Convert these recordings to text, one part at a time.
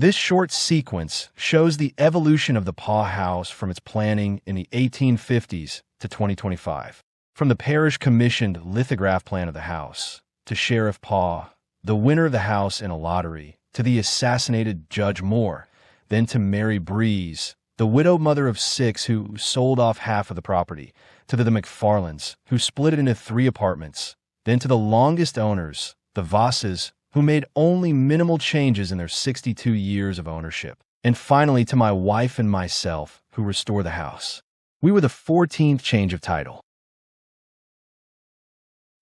This short sequence shows the evolution of the Paugh house from its planning in the 1850s to 2025. From the parish-commissioned lithograph plan of the house, to Sheriff Paugh, the winner of the house in a lottery, to the assassinated Judge Moore, then to Mary Breeze, the widowed mother of 6 who sold off half of the property, to the McFarlands, who split it into 3 apartments, then to the longest owners, the Vosses, who made only minimal changes in their 62 years of ownership, and finally to my wife and myself, who restored the house. We were the 14th change of title.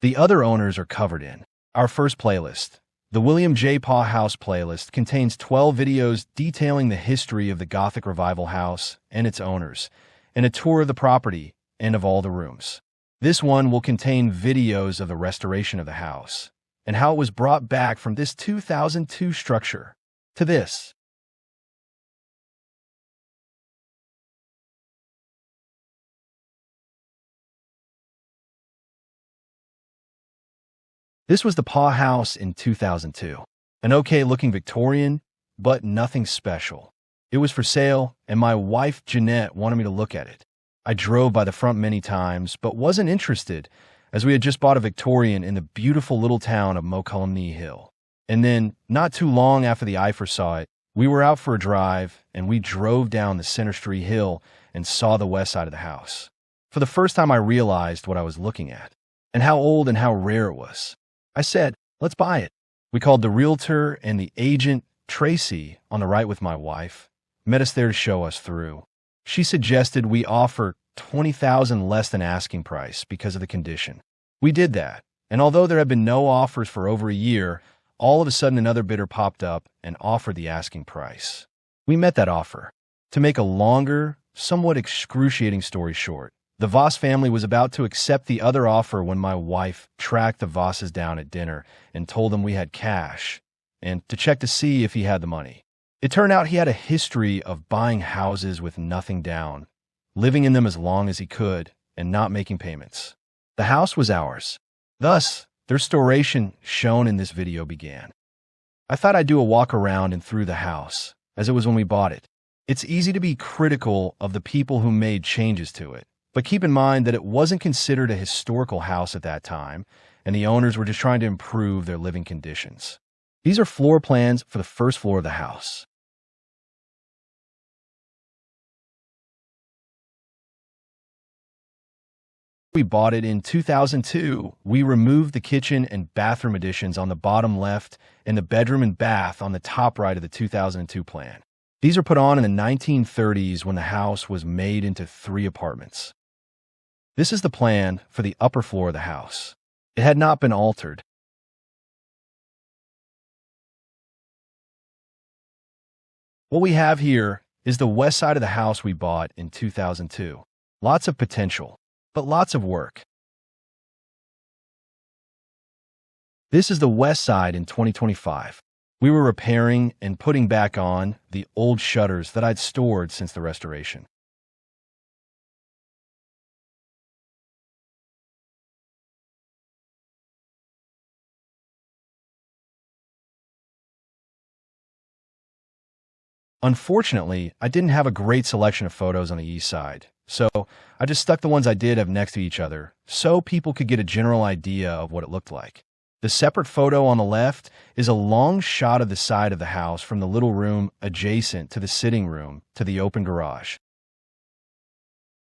The other owners are covered in our first playlist. The William J. Paugh House playlist contains 12 videos detailing the history of the Gothic Revival house and its owners, and a tour of the property and of all the rooms. This one will contain videos of the restoration of the house and how it was brought back from this 2002 structure to this. This was the Paugh house in 2002. An okay-looking Victorian, but nothing special. It was for sale, and my wife Jeanette wanted me to look at it. I drove by the front many times, but wasn't interested, as we had just bought a Victorian in the beautiful little town of Mokelumne Hill. And then, not too long after the Eifer saw it, we were out for a drive, and we drove down the Center Street Hill and saw the west side of the house. For the first time I realized what I was looking at, and how old and how rare it was. I said, let's buy it. We called the realtor and the agent, Tracy, on the right with my wife, met us there to show us through. She suggested we offer $20,000 less than asking price because of the condition. We did that, and although there had been no offers for over a year, all of a sudden another bidder popped up and offered the asking price. We met that offer. To make a longer, somewhat excruciating story short, the Voss family was about to accept the other offer when my wife tracked the Vosses down at dinner and told them we had cash, and to check to see if he had the money. It turned out he had a history of buying houses with nothing down, living in them as long as he could, and not making payments. The house was ours. Thus, the restoration shown in this video began. I thought I'd do a walk around and through the house, as it was when we bought it. It's easy to be critical of the people who made changes to it, but keep in mind that it wasn't considered a historical house at that time, and the owners were just trying to improve their living conditions. These are floor plans for the first floor of the house. We bought it in 2002. We removed the kitchen and bathroom additions on the bottom left and the bedroom and bath on the top right of the 2002 plan. These are put on in the 1930s when the house was made into 3 apartments. This is the plan for the upper floor of the house. It had not been altered. What we have here is the west side of the house we bought in 2002. Lots of potential, but lots of work. This is the west side in 2025. We were repairing and putting back on the old shutters that I'd stored since the restoration. Unfortunately, I didn't have a great selection of photos on the east side, so I just stuck the ones I did have next to each other so people could get a general idea of what it looked like. The separate photo on the left is a long shot of the side of the house from the little room adjacent to the sitting room to the open garage.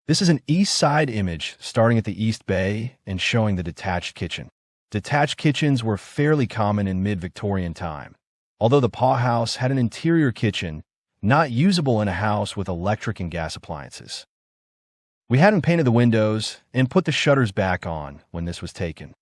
This is an east side image starting at the east bay and showing the detached kitchen. Detached kitchens were fairly common in mid-Victorian time, although the Paugh house had an interior kitchen not usable in a house with electric and gas appliances. We hadn't painted the windows and put the shutters back on when this was taken.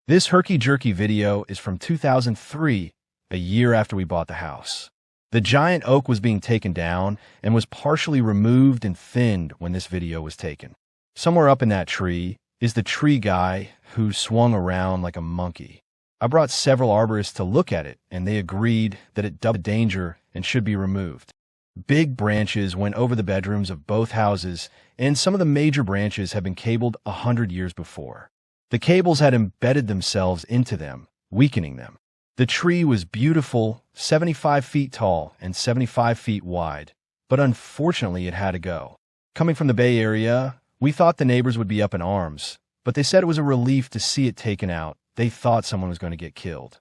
This herky-jerky video is from 2003, a year after we bought the house. The giant oak was being taken down and was partially removed and thinned when this video was taken. Somewhere up in that tree is the tree guy who swung around like a monkey. I brought several arborists to look at it, and they agreed that it doubled the danger and should be removed. Big branches went over the bedrooms of both houses, and some of the major branches had been cabled 100 years before. The cables had embedded themselves into them, weakening them. The tree was beautiful, 75 feet tall and 75 feet wide, but unfortunately it had to go. Coming from the Bay Area, we thought the neighbors would be up in arms, but they said it was a relief to see it taken out. They thought someone was going to get killed.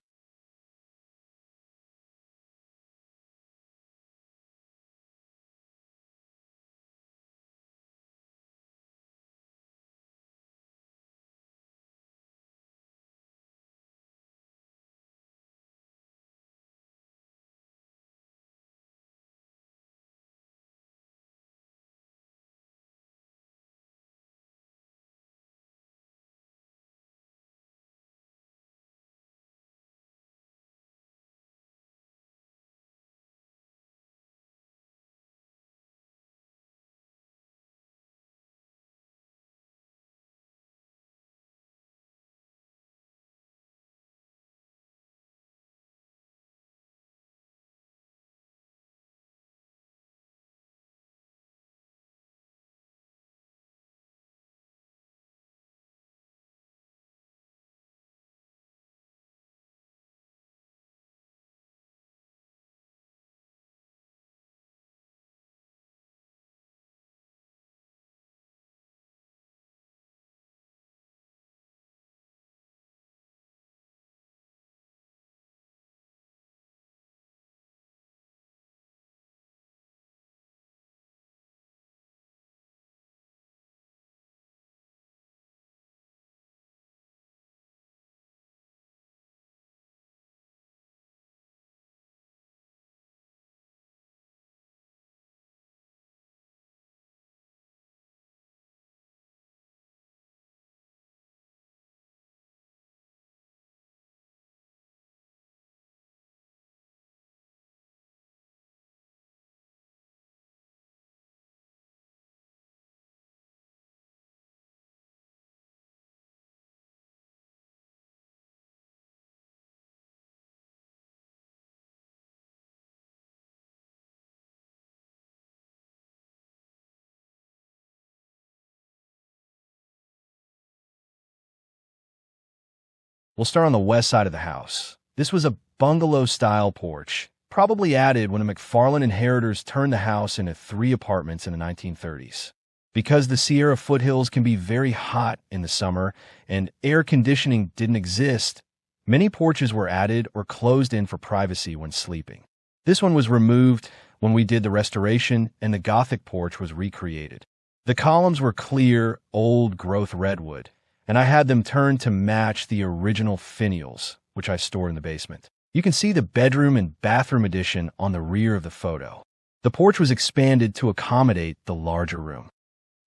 We'll start on the west side of the house. This was a bungalow-style porch, probably added when the McFarland inheritors turned the house into 3 apartments in the 1930s. Because the Sierra foothills can be very hot in the summer and air conditioning didn't exist, many porches were added or closed in for privacy when sleeping. This one was removed when we did the restoration and the Gothic porch was recreated. The columns were clear, old-growth redwood, and I had them turned to match the original finials, which I stored in the basement. You can see the bedroom and bathroom addition on the rear of the photo. The porch was expanded to accommodate the larger room.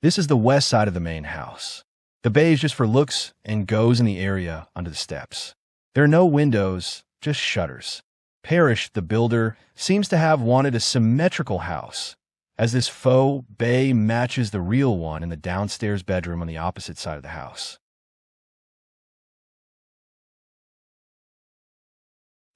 This is the west side of the main house. The bay is just for looks and goes in the area under the steps. There are no windows, just shutters. Parrish, the builder, seems to have wanted a symmetrical house, as this faux bay matches the real one in the downstairs bedroom on the opposite side of the house.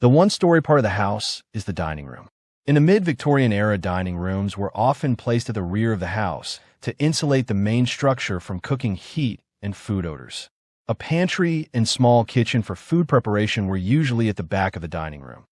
The one-story part of the house is the dining room. In the mid-Victorian era, dining rooms were often placed at the rear of the house to insulate the main structure from cooking heat and food odors. A pantry and small kitchen for food preparation were usually at the back of the dining room.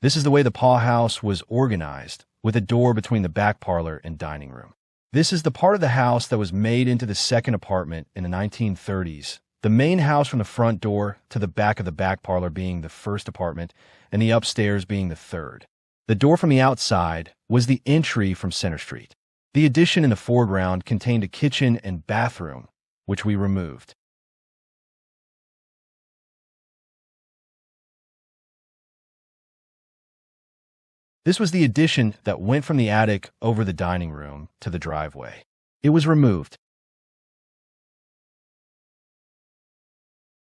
This is the way the Paugh house was organized, with a door between the back parlor and dining room. This is the part of the house that was made into the second apartment in the 1930s. The main house from the front door to the back of the back parlor being the first apartment, and the upstairs being the third. The door from the outside was the entry from Center Street. The addition in the foreground contained a kitchen and bathroom, which we removed. This was the addition that went from the attic over the dining room to the driveway. It was removed.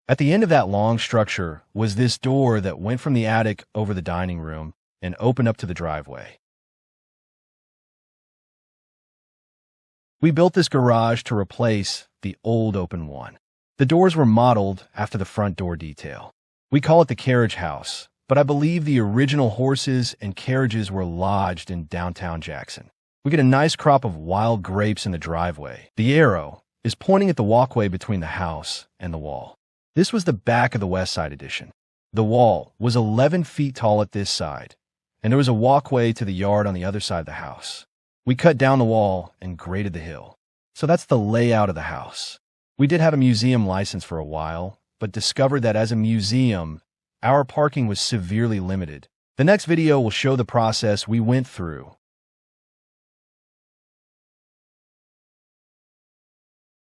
At the end of that long structure was this door that went from the attic over the dining room and opened up to the driveway. We built this garage to replace the old open one. The doors were modeled after the front door detail. We call it the carriage house, but I believe the original horses and carriages were lodged in downtown Jackson. We get a nice crop of wild grapes in the driveway. The arrow is pointing at the walkway between the house and the wall. This was the back of the West Side Edition. The wall was 11 feet tall at this side, and there was a walkway to the yard on the other side of the house. We cut down the wall and graded the hill. So that's the layout of the house. We did have a museum license for a while, but discovered that as a museum, our parking was severely limited. The next video will show the process we went through